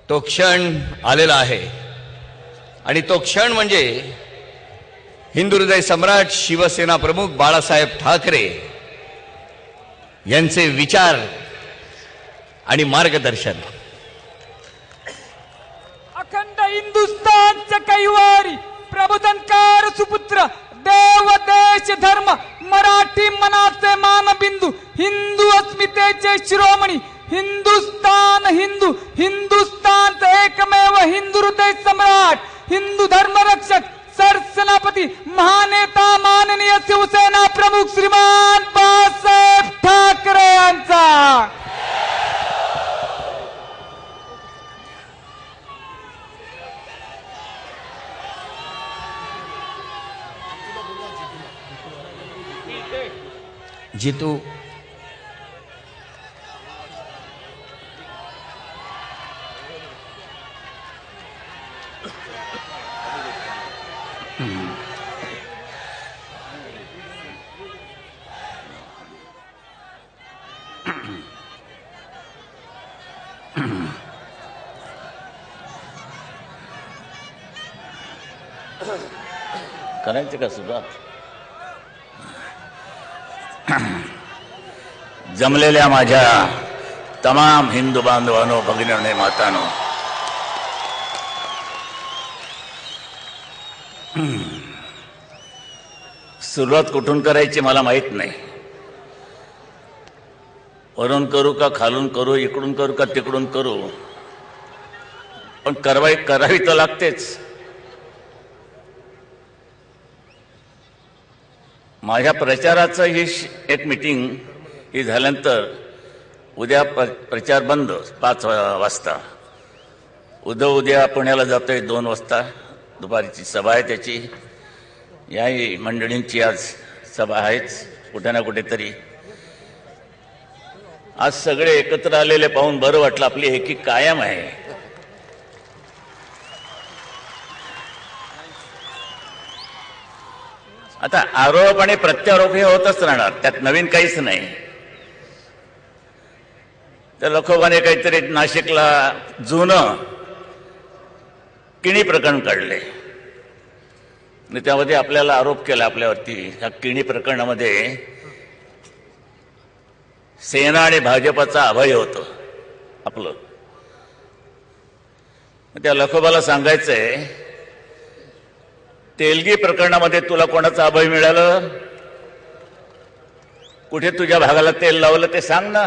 तो क्षण आलेला आहे आणि तो क्षण म्हणजे हिंदू हृदय सम्राट शिवसेना प्रमुख बाळासाहेब ठाकरे यांचे विचार आणि मार्गदर्शन. अखंड हिंदुस्थानचे कैवारी प्रबोधनकार सुपुत्र देव देश धर्म मराठी मनाचे मानबिंदू हिंदू अस्मितेचे शिरोमणी हिंदुस्थान हिंदू हिंदुस्थानचे एकमेव हिंदू हृदय सम्राट हिंदू धर्मरक्षक सरसेनापती महानेता माननीय शिवसेना प्रमुख श्रीमान बाळासाहेब ठाकरे यांचा जितू करायचं का सुरुवात? जमलेल्या माझ्या तमाम हिंदू बांधवांनो, भगिनींनो, मातांनो, सुरुवात कुठून करायची मला माहित नाही. वरून करू का खालून करू, इकडून करू का तिकडून करू, पण करावी तर लागतेच. माझ्या प्रचाराचं ही एक मीटिंग ही झाल्यानंतर उद्या प्रचार बंद 5 वाजता. उद्या पुण्याला जातोय 2 वाजता दुपारीची सभा आहे त्याची. याही मंडळींची आज सभा आहेच कुठे ना कुठेतरी. आज सगळे एकत्र आलेले पाहून बरं वाटलं. आपली एकी कायम आहे. आता आरोप आणि प्रत्यारोप हे होतच राहणार, त्यात नवीन काहीच नाही. त्या लखोबाने काहीतरी नाशिकला जुनं किणी प्रकरण काढले आणि त्यामध्ये आपल्याला आरोप केला आपल्यावरती. ह्या किणी प्रकरणामध्ये सेना आणि भाजपाचा अभय होतं आपलं. त्या लखोबाला सांगायचंय, तेलगी प्रकरणामध्ये तुला कोणाचं अभय मिळालं? कुठे तुझ्या भागाला तेल लावलं ते सांग ना.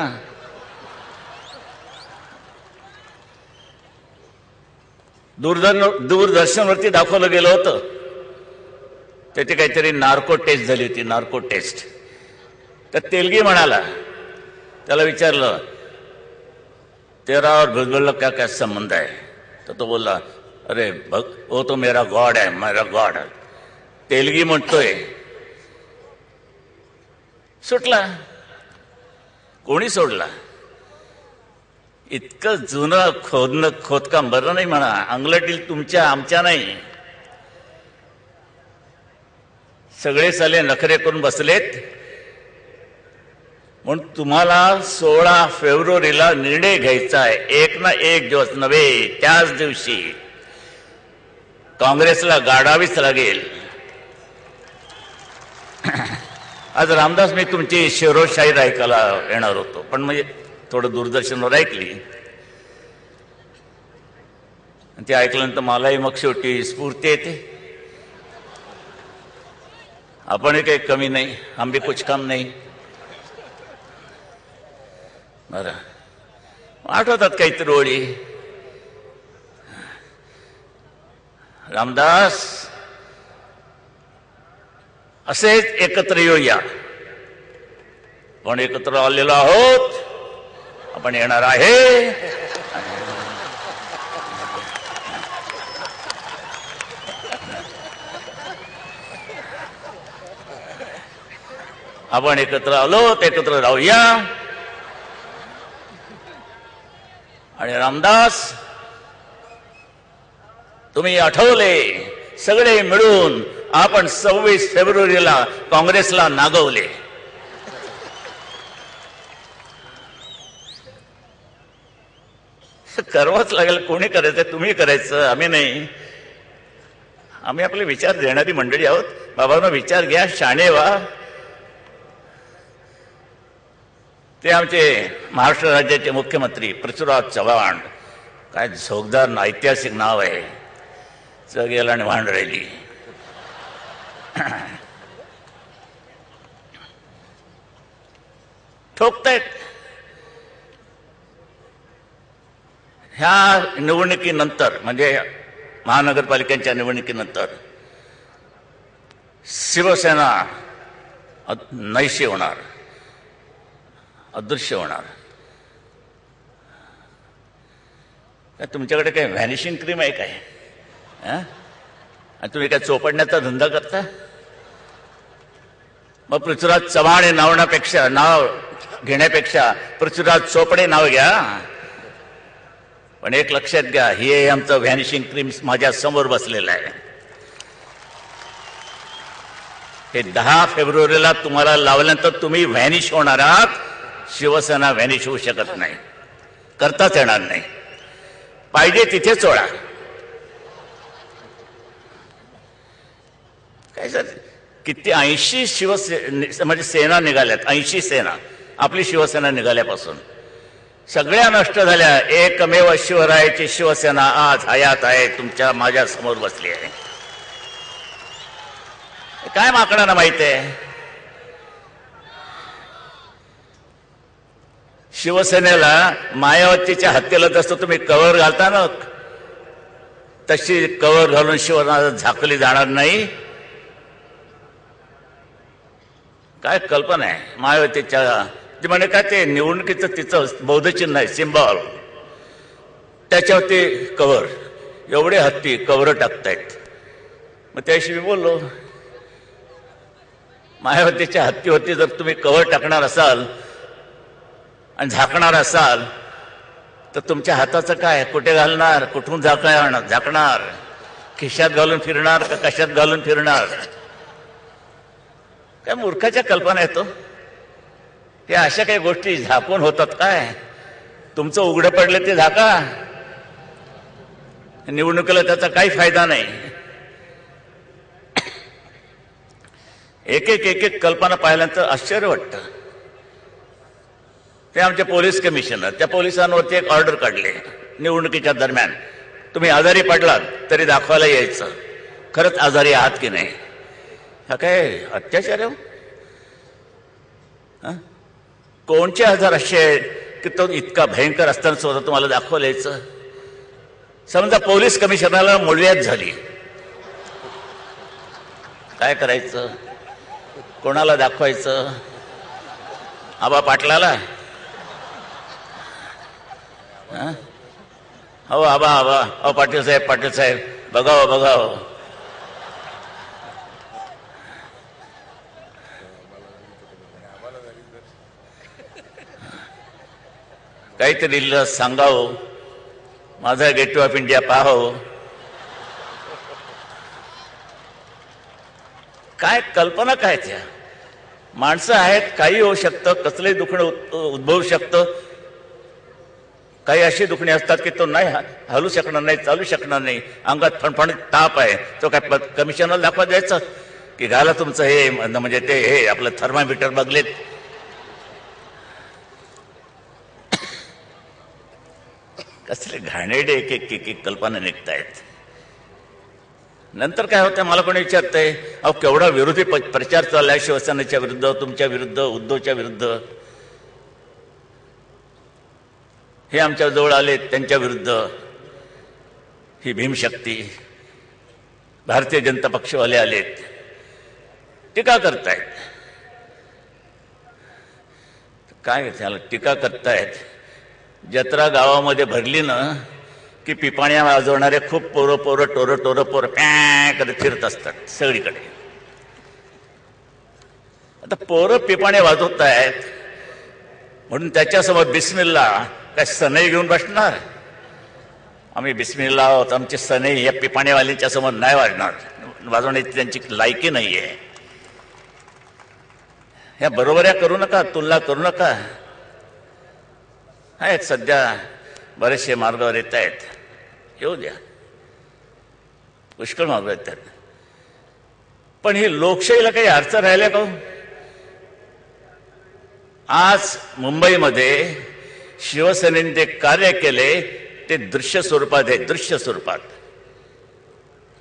दूरदर्शनवरती दाखवलं गेलं होतं. त्याची काहीतरी नार्को टेस्ट झाली होती, नार्को टेस्ट. तर तेलगी म्हणाला, त्याला विचारलं तेरा और भुजबल का क्या संबंध है? तर तो बोलला, अरे वो तो मेरा गॉड है, मेरा गॉड. तेलगी म्हणतोय. सुटला. कोणी सोडला? इतकं जुनं खोदकाम बरं नाही म्हणा. अंगलटील तुमच्या आमच्या नाही. सगळे साले नखरे करून बसलेत म्हणून तुम्हाला 16 फेब्रुवारीला निर्णय घ्यायचा आहे. एक ना एक दिवस नव्हे, त्याच दिवशी काँग्रेसला गाडावीच लागेल. आज रामदास, मी तुमची शिरोशाहीर ऐकायला येणार होतो, पण म्हणजे थोडं दूरदर्शनवर ऐकली. ते ऐकल्यानंतर मलाही मग शेवटी स्फूर्ती येते. आपणही काही कमी नाही, हम भी कुछ कम नाही. बरं, आठवतात काहीतरी ओळी. रामदास, असेच एकत्र येऊया. आपण एकत्र आलेलो आहोत, आपण येणार आहे. आपण एकत्र आलो, एकत्र राहूया. आणि रामदास, तुम्ही आठवले, सगळे मिळून आपण 26 फेब्रुवारीला काँग्रेसला नागवले. करावंच लागेल. कोणी करायचं? तुम्ही करायचं, आम्ही नाही. आम्ही आपले विचार देणारी मंडळी आहोत. बाबांनो, विचार घ्या, शाणे व्हा. ते आमचे महाराष्ट्र राज्याचे मुख्यमंत्री पृथ्वीराज चव्हाण, काय झोकदार ऐतिहासिक नाव आहे. जगेल आणि वाहन राहिली. ठोकतायत. ह्या निवडणुकीनंतर म्हणजे महानगरपालिकेच्या निवडणुकीनंतर शिवसेना नैशी होणार, अदृश्य होणार. काय तुमच्याकडे काय व्हॅनिशिंग क्रीम आहे काय? आणि तुम्ही काय चोपडण्याचा धंदा करता? मग पृथ्वीराज चव्हाण हे नाव घेण्यापेक्षा पृथ्वीराज चोपडे नाव घ्या. पण एक लक्षात घ्या, हे आमचं व्हॅनिशिंग क्रीम माझ्या समोर बसलेलं आहे. हे 10 फेब्रुवारीला तुम्हाला लावल्यानंतर तुम्ही व्हॅनिश होणार आहात. शिवसेना व्हॅनिश होऊ शकत नाही, करताच येणार नाही. पाहिजे तिथे चोळा. काय सर, किती 80 म्हणजे सेना निघाल्यात. 80 सेना आपली शिवसेना निघाल्यापासून सगळ्या नष्ट झाल्या. एकमेव शिवरायाची शिवसेना आज हयात आहे, तुमच्या माझ्या समोर बसली आहे. काय माकडांना माहित आहे? शिवसेनेला मायावतीच्या हत्येला जसं तुम्ही कव्हर घालता ना, तशी कव्हर घालून शिवसेना झाकली जाणार नाही. काय कल्पना आहे मायावतीच्या? ते म्हणे काय, ते निवडणुकीचं तिचं बौद्धचिन्ह आहे, सिम्बॉल, त्याच्यावरती कव्हर. एवढे हत्ती कव्हर टाकतायत. मग त्याशी मी बोललो, मायावतीच्या हत्तीवरती जर तुम्ही कव्हर टाकणार असाल आणि झाकणार असाल तर तुमच्या हाताचं काय? कुठे घालणार? कुठून झाकणार? खिशात घालून फिरणार का कशात घालून फिरणार? काय मूर्खाच्या कल्पना येतो. हे अशा काही गोष्टी झाकून होतात काय? तुमचं उघडं पडलं ते झाका. निवडणुकीला त्याचा काही फायदा नाही. एक एक कल्पना पाहिल्यानंतर आश्चर्य वाटतं. ते आमचे पोलीस कमिशनर, त्या पोलिसांवरती एक ऑर्डर काढले निवडणुकीच्या दरम्यान, तुम्ही आजारी पडलात तरी दाखवायला यायचं, खरंच आजारी आहात की नाही. हा काय अत्याचार आहे? कोणचे आजार असे आहेत की तो इतका भयंकर असताना सुद्धा तुम्हाला दाखवायला यायचं? समजा पोलीस कमिशनरला मुळव्याध झाली, काय करायचं? कोणाला दाखवायचं? आबा पाटलाला? हो आबा अहो पाटील साहेब बघाव. काहीतरी सांगावं, माझा गेट ऑफ इंडिया पाहावं. काय कल्पना काय त्या? माणसं आहेत, काही होऊ शकतं, कसलंही दुखणं उद्भवू शकतं. काही अशी दुखणी असतात की तो नाही हलू शकणार नाही, चालू शकणार नाही, अंगात फणफणीत ताप आहे, तो काय कमिशनरला दाखवा द्यायचं की घाला तुमचं हे म्हणजे ते हे आपलं थर्मामीटर बघलेत. कसले घाणेरडे एक कल्पना निघतायत. नंतर काय होतं, मला कोणी विचारतंय, अहो केवढा विरोधी प्रचार चाललाय शिवसेनेच्या विरुद्ध, तुमच्या विरुद्ध, उद्धवच्या विरुद्ध. हे आमच्या जवळ आले त्यांच्या विरुद्ध, ही भीमशक्ती, भारतीय जनता पक्षवाले आलेत, टीका करतायत. काय झालं? टीका करतायत. जत्रा गावामध्ये भरली ना की पिपाण्या वाजवणारे खूप पोरं पॅ करत फिरत असतात सगळीकडे. आता पोरं पिपाण्या वाजवत आहेत म्हणून त्याच्यासमोर बिस्मिल्ला काय सनई घेऊन बसणार? आम्ही बिस्मिल्ला आहोत, आमची सनई या पिपाण्यावाल्यांच्या समोर नाही वाजवण्याची त्यांची लायकी नाहीये. ह्या बरोबऱ्या करू नका, तुलना करू नका. आहेत सध्या बरेचसे मार्गावर येत आहेत, येऊ द्या, पुष्कळ मार्ग येतात. पण ही लोकशाहीला काही अर्थ राहिला का? आज मुंबईमध्ये शिवसेनेने जे कार्य केले ते दृश्य स्वरूपात आहे, दृश्य स्वरूपात.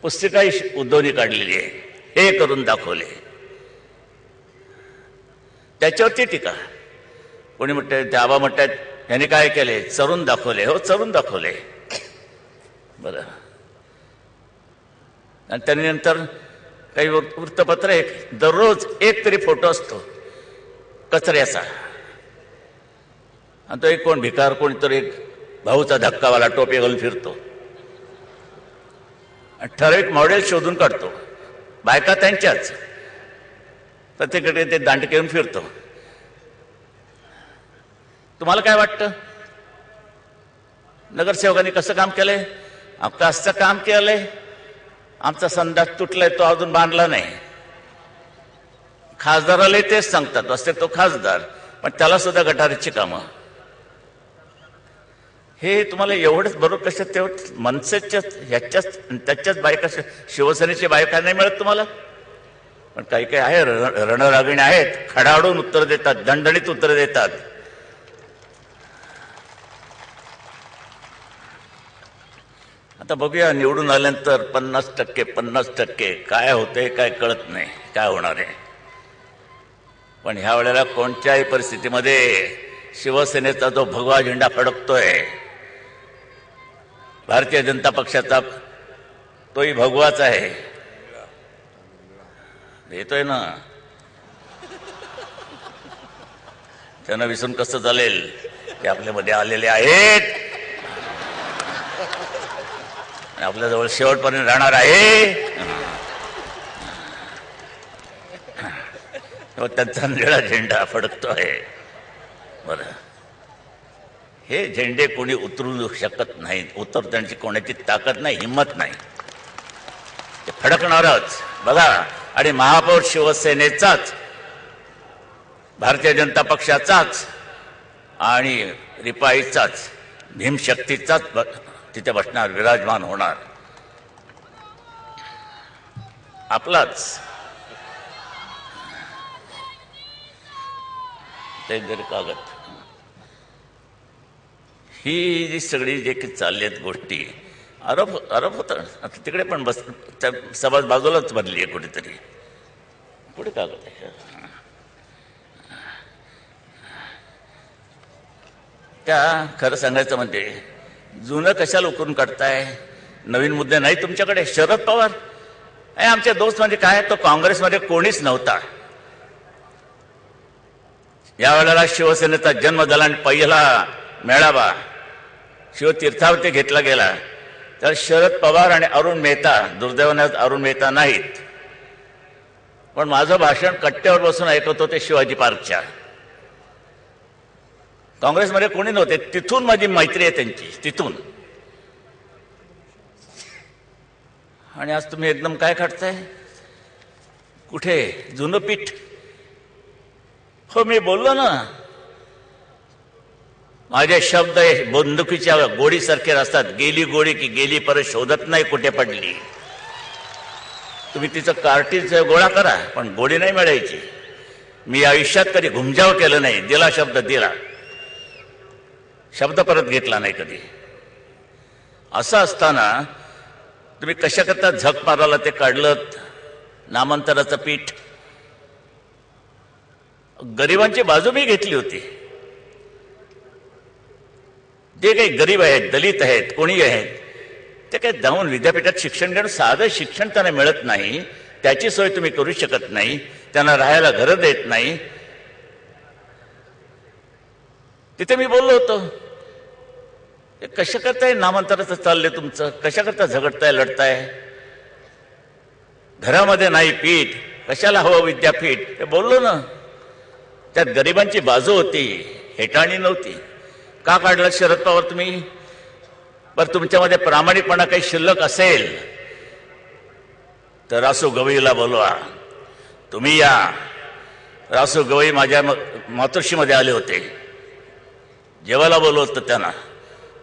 पुस्तिकाही उद्धवनी काढलेली आहे, हे करून दाखवले. त्याच्यावरती टीका. कोणी म्हणते, ते आबा म्हणतात यांनी काय केले, चरून दाखवले. हो, चरून दाखवले. बरं. आणि त्यानंतर काही वृत्तपत्र एक दररोज एक तरी फोटो असतो कचऱ्याचा, आणि तो एक कोण भिकार, कोणीतरी एक भाऊचा धक्कावाला टोपी घालून फिरतो, ठराविक मॉडेल शोधून काढतो, बायका त्यांच्याच, प्रत्येकडे ते दांडके घेऊन फिरतो. तुम्हाला काय वाटतं, नगरसेवकांनी कसं काम केलंय? कसं काम केलंय? आमचा संडास तुटलाय, तो अजून बांधला नाही. खासदाराला तेच सांगतात, असते तो खासदार, पण त्याला सुद्धा गटारीची कामं. हे तुम्हाला एवढंच बरोबर कशा तेवढं मनसेच्या ह्याच्याच त्याच्याच बायका, शिवसेनेची बायका नाही मिळत तुम्हाला? पण काही काही आहे, रणरागिणी आहेत, खडाडून उत्तर देतात, दणदणीत उत्तर देतात. आता बघूया निवडून आल्यानंतर 50% काय होतंय काय कळत नाही, काय होणार आहे. पण ह्या वेळेला कोणत्याही परिस्थितीमध्ये शिवसेनेचा जो भगवा झेंडा फडकतोय, भारतीय जनता पक्षाचा तोही भगवाच आहे. येतोय ना, त्यांना विसरून कसं चालेल ते आपल्यामध्ये आलेले आहेत, आपल्याजवळ शेवटपर्यंत राहणार आहे. त्यांचा निळा झेंडा फडकतो आहे. बरं, हे झेंडे कोणी उतरू शकत नाहीत, उतरण्याची कोणाची ताकद नाही, हिंमत नाही, ते फडकणारच. बघा, आणि महापौर शिवसेनेचाच, भारतीय जनता पक्षाचाच आणि रिपाईचाच, भीमशक्तीचाच तिथे बसणार, विराजमान होणार, आपलाच. ते जर कागद, ही जी सगळी जे काही चालली आहेत गोष्टी, आरोप होता. आता तिकडे पण बस, सभा बाजूलाच भरली आहे कुठेतरी, कुठे कागद आहे? त्या खरं सांगायचं म्हणजे जुनं कशाला उकरून काढताय? नवीन मुद्दे नाही तुमच्याकडे? शरद पवार आमचे दोस्त म्हणजे काय, तो काँग्रेसमध्ये कोणीच नव्हता. यावेळेला शिवसेनेचा जन्म झाला आणि पहिला मेळावा शिवतीर्थावरती घेतला गेला, तर शरद पवार आणि अरुण मेहता, दुर्दैवाने अरुण मेहता नाहीत, पण माझं भाषण कट्ट्यावर बसून ऐकत होते शिवाजी पार्कच्या. काँग्रेसमध्ये कोणी नव्हते. तिथून माझी मैत्री आहे त्यांची, तिथून. आणि आज तुम्ही एकदम काय काढताय? कुठे जुनं पीठ? हो, मी बोललो ना, माझे शब्द बंदुकीच्या गोळीसारखे असतात. गेली गोळी की गेली, परत शोधत नाही कुठे पडली. तुम्ही तिचं कार्टीज गोळा करा, पण गोळी नाही मिळायची. मी आयुष्यात कधी घुमजाव केलं नाही, दिला शब्द दिला, शब्द परत घेतला नाही कधी. असं असताना तुम्ही कशा करता झक मारायला ते काढलं नामांतराचं पीठ? गरिबांची बाजू मी घेतली होती. जे काही गरीब आहेत, दलित आहेत, कोणी आहेत, ते काही जाऊन विद्यापीठात शिक्षण घेणं, साधं शिक्षण त्यांना मिळत नाही, त्याची सोय तुम्ही करू शकत नाही, त्यांना राहायला घरं देत नाही. तिथे मी बोललो होतो, कशा करताय नामांतराचं चाललंय तुमचं? कशा करता झगडताय, लढताय? घरामध्ये नाही पीठ, कशाला हवं विद्यापीठ? ते बोललो ना. त्यात गरिबांची बाजू होती, हेटाळणी नव्हती. का काढलं शरद पवार तुम्ही? बरं, तुमच्यामध्ये प्रामाणिकपणा काही शिल्लक असेल तर रासू गवईला बोलवा. तुम्ही या. रासू गवई माझ्या मातोश्रीमध्ये आले होते, जेवायला बोलवलं होतं त्यांना.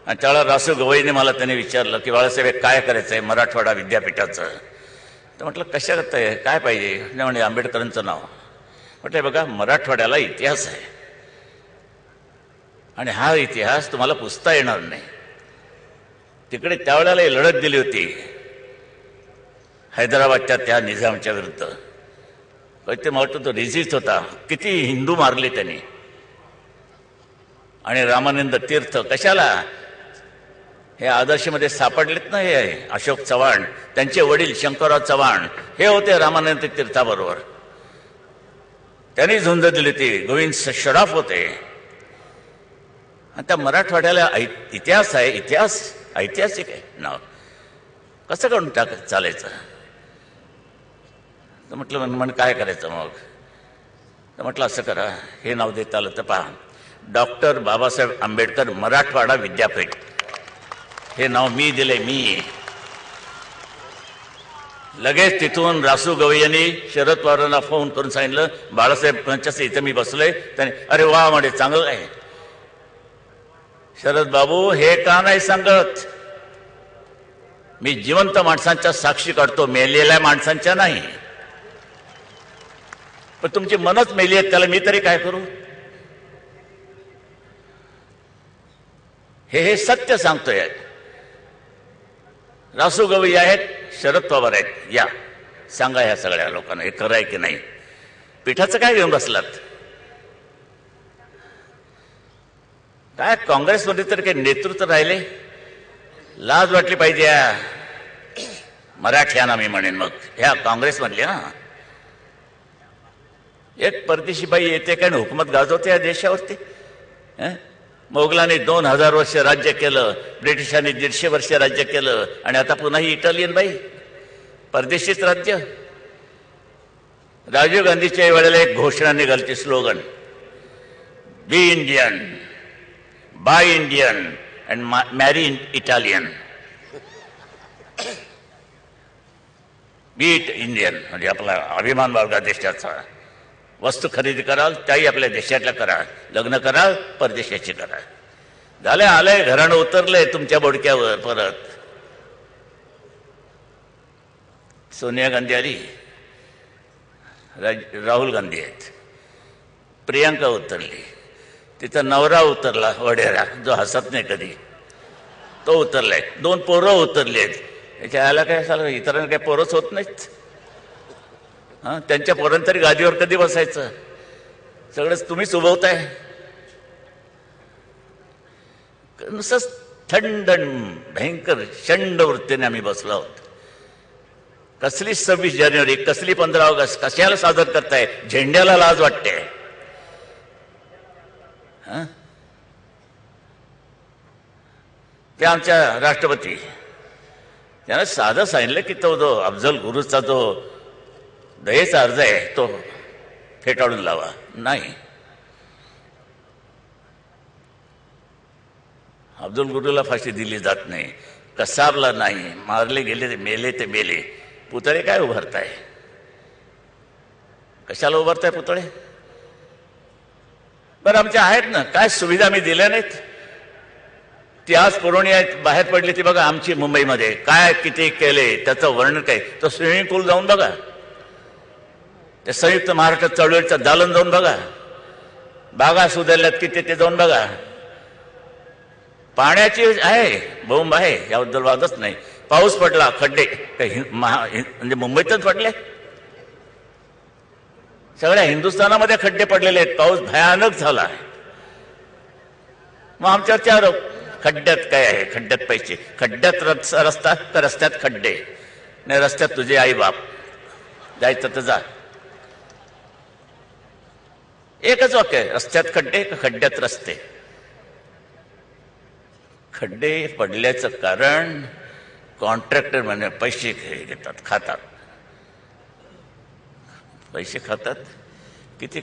आणि त्यावेळेला रासू गवईने मला त्याने विचारलं की बाळासाहेब काय करायचं आहे मराठवाडा विद्यापीठाचं. तर म्हटलं कशा करताय काय पाहिजे. नाही म्हणजे आंबेडकरांचं नाव. म्हटलं बघा मराठवाड्याला इतिहास आहे आणि हा इतिहास तुम्हाला पुसता येणार नाही. तिकडे त्यावेळेला लढत दिली होती हैदराबादच्या त्या निजामच्या विरुद्ध. ते म्हटलं तो रिजिस्ट होता. किती हिंदू मारले त्यांनी. आणि रामानंद तीर्थ कशाला हे आदर्शमध्ये सापडलेत ना. हे अशोक चव्हाण त्यांचे वडील शंकरराव चव्हाण हे होते रामानंद तीर्थाबरोबर. त्यांनी झुंज दिली होती. गोविंद शराफ होते. आणि त्या मराठवाड्याला इतिहास आहे. इतिहास ऐतिहासिक आहे नाव. कसं करून चालायचं. तर म्हटलं म्हण काय करायचं मग. तर म्हटलं असं करा हे नाव देता आलं तर पहा डॉक्टर बाबासाहेब आंबेडकर मराठवाडा विद्यापीठ हे नाव मी दिले. मी लगेच तिथून रासू गवई यांनी शरद पवारांना फोन करून सांगितलं बाळासाहेबांच्या इथं मी बसलोय. त्याने अरे वा म्हणजे चांगलं आहे. शरद बाबू हे का नाही सांगत. मी जिवंत माणसांच्या साक्षी काढतो मेलेल्या माणसांच्या नाही. पण तुमची मनच मेली आहेत त्याला मी तरी काय करू. हे सत्य सांगतोय. रासू गवई आहेत शरद पवार आहेत. या सांगा ह्या सगळ्या लोकांना हे खरं आहे की नाही. पिठाचं काय घेऊन बसलात. काय काँग्रेसमध्ये तर काही नेतृत्व राहिले. लाज वाटली पाहिजे. मराठ्यांना मी म्हणेन मग ह्या काँग्रेसमधले ना. एक परदेशी बाई येते काय हुकूमत गाजवते या देशावरती. मोगलांनी 2000 वर्ष राज्य केलं. ब्रिटिशांनी 150 वर्ष राज्य केलं. आणि आता पुन्हा ही इटालियन बाई परदेशीच राज्य. राजीव गांधीच्या वेळेला एक घोषणा निघालची slogan be Indian buy Indian and marry Italian. Be Indian म्हणजे आपला अभिमान बाळगा देशाचा. वस्तू खरेदी कराल त्याही आपल्या देशातल्या करा. लग्न कराल परदेशाची करा. झाले आलंय घराणं उतरलंय तुमच्या बोडक्यावर. परत सोनिया गांधी आली. राहुल गांधी आहेत. प्रियांका उतरली. तिचा नवरा उतरला वडेरा जो हसत नाही कधी तो उतरलाय. 2 पोरं उतरली आहेत. याच्या आला काय झालं इतरांना काय पोरच होत नाहीत. त्यांच्या पोरांतरी गादीवर कधी बसायचं. सगळंच तुम्हीच उभवताय. नुसतंच थंड भयंकर शंड वृत्तीने आम्ही बसलो आहोत. कसली 26 जानेवारी कसली 15 ऑगस्ट कशाला सादर करताय. झेंड्याला लाज वाटते. ते आमच्या राष्ट्रपती त्यानं साधं सांगितलं की तो जो अफजल गुरुचा जो दयेचा अर्ज आहे तो फेटाळून लावा. नाही अफजल गुरुला फाशी दिली जात नाही. कसाबला नाही. मारले गेले ते मेले ते मेले. पुतळे काय उभारताय. कशाला उभारताय पुतळे. बरं आमच्या आहेत ना काय सुविधा मी दिल्या नाहीत. ती आज पुरवणी बाहेर पडली ती बघा आमची मुंबईमध्ये काय किती केले त्याचं वर्णन काय. तो स्विमिंग पूल जाऊन बघा. ते संयुक्त महाराष्ट्र चळवळीचं दालन जाऊन बघा. बागा सुधारल्यात किती ते जाऊन बघा. पाण्याची आहे बोंब आहे याबद्दल वादच नाही. पाऊस पडला खड्डे म्हणजे मुंबईतच पडले. सगळ्या हिंदुस्थानामध्ये खड्डे पडलेले आहेत. पाऊस भयानक झाला. मग आमच्यावरचे आरोप खड्ड्यात काय आहे. खड्ड्यात पैसे. खड्ड्यात रस्ता का रस्त्यात खड्डे. नाही रस्त्यात तुझे आई बाप. जायचं तर जा. एकच वाक्य आहे. रस्त्यात खड्डे का खड्ड्यात रस्ते. खड्डे पडल्याचं कारण कॉन्ट्रॅक्टर म्हणजे पैसे घेतात खातात. पैसे खातात. किती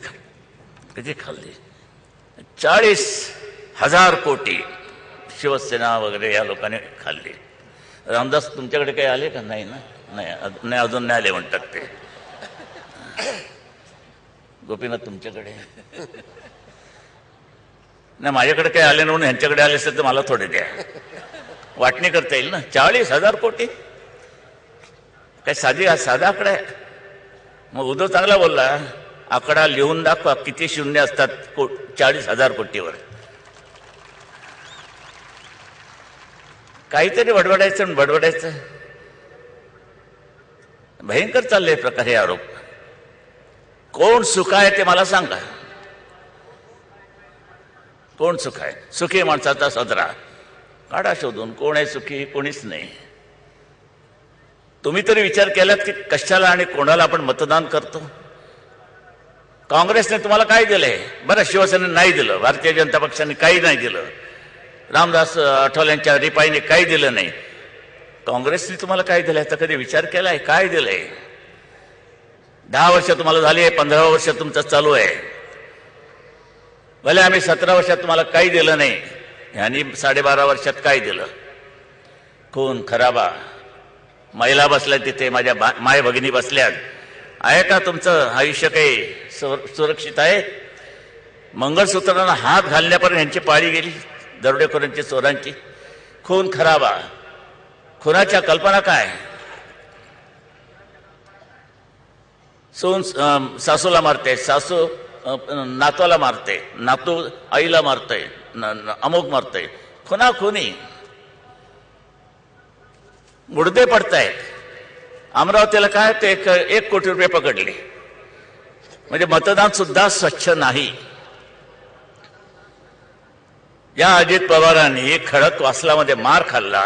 खाल्ले. 40,000 कोटी शिवसेना वगैरे या लोकांनी खाल्ली. रामदास तुमच्याकडे काही आले का. नाही ना. नाही अजून नाही आले म्हणतात ते. गोपीनाथ तुमच्याकडे नाही माझ्याकडे काही आले म्हणून ह्यांच्याकडे आले असेल तर मला थोडे द्या, वाटणी करता येईल ना. 40,000 कोटी काय साधा आकडा आहे? मग उद्धव चांगला बोलला, आकडा लिहून दाखवा किती शून्य असतात 40,000 कोटीवर. काहीतरी बडबडायचं. भयंकर चाललंय प्रकार हे आरोप. कोण सुख आहे ते मला सांगा. कोण सुख आहे? सुखी माणसाचा सदरा काढा शोधून. कोण आहे सुखी? कोणीच नाही. तुम्ही तरी विचार केलात की कशाला आणि कोणाला आपण मतदान करतो? काँग्रेसने तुम्हाला काय दिलंय? बरं, शिवसेनेने नाही दिलं, भारतीय जनता पक्षाने काही नाही दिलं, रामदास आठवलेंच्या रिपाईने काही दिलं नाही. काँग्रेसने तुम्हाला काय दिलं याचा कधी विचार केलाय? काय दिलंय? 10 वर्ष तुम्हाला झाली आहे, 15 वर्ष तुमचं चालू आहे. भले आम्ही 17 वर्षात तुम्हाला काही दिलं नाही, ह्यांनी 12.5 वर्षात काय दिलं? खून खराबा. महिला बसल्या तिथे, माझ्या माय भगिनी बसल्यात. आहे का तुमचं आयुष्य काही सुरक्षित आहे? मंगळसूत्रांना हात घालण्यापर्यंत यांची पाळी गेली, दरोडेखोरांची, चोरांची. खून खराबा. खुनाच्या कल्पना काय? सासूला मारते, सासू नातवाला मारते, नातू आईला मारते, अमुक मारते. खुनी मुडदे पडतायत. अमरावतीला काय ते 1 कोटी रुपये पकडले. म्हणजे मतदान सुद्धा स्वच्छ नाही. या अजित पवारांनी खडकवासलामध्ये मार खाल्ला,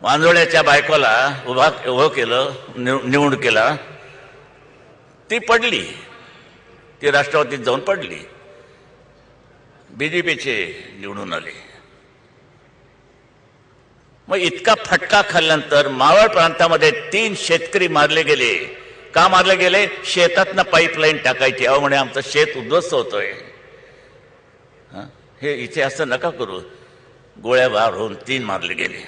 वांजोळ्याच्या बायकोला उभं केलं, निवडणुकीला. ती पडली, ती राष्ट्रवादीत जाऊन पडली, बीजेपीचे निवडून आले. मग इतका फटका खाल्ल्यानंतर मावळ प्रांतामध्ये 3 शेतकरी मारले गेले. का मारले गेले? शेतातनं पाईपलाईन टाकायची. अहो म्हणे आमचं शेत उद्ध्वस्त होतोय. हे इथे असं नका करू. गोळ्या बार होऊन 3 मारले गेले.